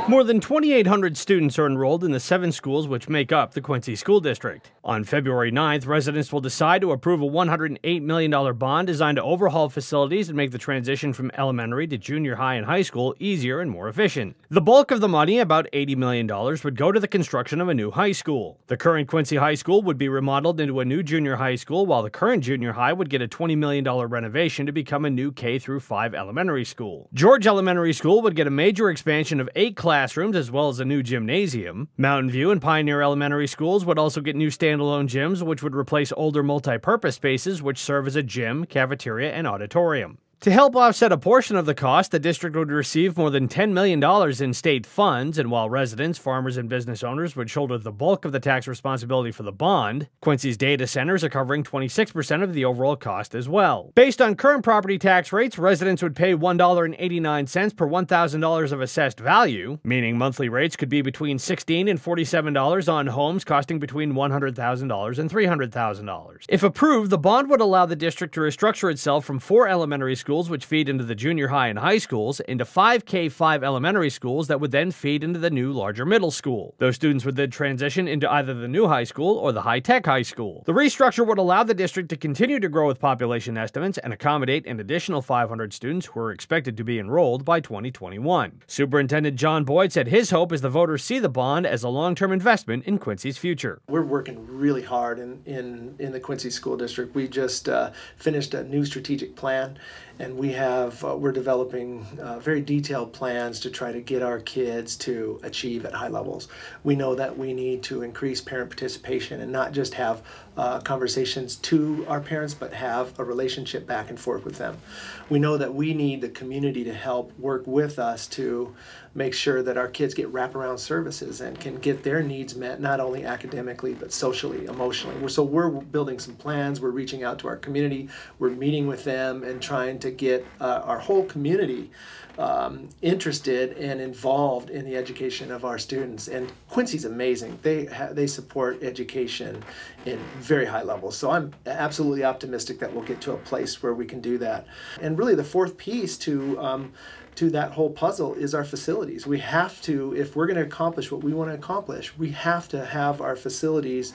More than 2,800 students are enrolled in the 7 schools which make up the Quincy School District. On February 9th, residents will decide to approve a $108 million bond designed to overhaul facilities and make the transition from elementary to junior high and high school easier and more efficient. The bulk of the money, about $80 million, would go to the construction of a new high school. The current Quincy High School would be remodeled into a new junior high school, while the current junior high would get a $20 million renovation to become a new K-5 elementary school. George Elementary School would get a major expansion of 8 classrooms as well as a new gymnasium. Mountain View and Pioneer Elementary Schools would also get new standalone gyms, which would replace older multi-purpose spaces which serve as a gym, cafeteria, and auditorium. To help offset a portion of the cost, the district would receive more than $10 million in state funds, and while residents, farmers, and business owners would shoulder the bulk of the tax responsibility for the bond, Quincy's data centers are covering 26% of the overall cost as well. Based on current property tax rates, residents would pay $1.89 per $1,000 of assessed value, meaning monthly rates could be between $16 and $47 on homes costing between $100,000 and $300,000. If approved, the bond would allow the district to restructure itself from 4 elementary schools which feed into the junior high and high schools into 5 K-5 elementary schools that would then feed into the new larger middle school. Those students would then transition into either the new high school or the high-tech high school. The restructure would allow the district to continue to grow with population estimates and accommodate an additional 500 students who are expected to be enrolled by 2021. Superintendent John Boyd said his hope is the voters see the bond as a long-term investment in Quincy's future. We're working really hard in the Quincy School District. We just finished a new strategic plan, and we're developing very detailed plans to try to get our kids to achieve at high levels. We know that we need to increase parent participation and not just have conversations to our parents, but have a relationship back and forth with them. We know that we need the community to help work with us to make sure that our kids get wraparound services and can get their needs met, not only academically, but socially, emotionally. So we're building some plans, we're reaching out to our community, we're meeting with them and trying to get our whole community interested and involved in the education of our students. And Quincy's amazing. They support education in very high levels. So I'm absolutely optimistic that we'll get to a place where we can do that. And really the fourth piece to that whole puzzle is our facilities. We have to, if we're going to accomplish what we want to accomplish, we have to have our facilities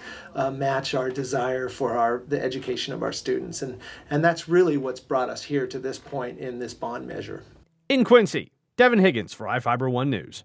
match our desire for the education of our students. And that's really what's brought us here to this point in this bond measure. In Quincy, Devin Higgins for iFIBER 1 News.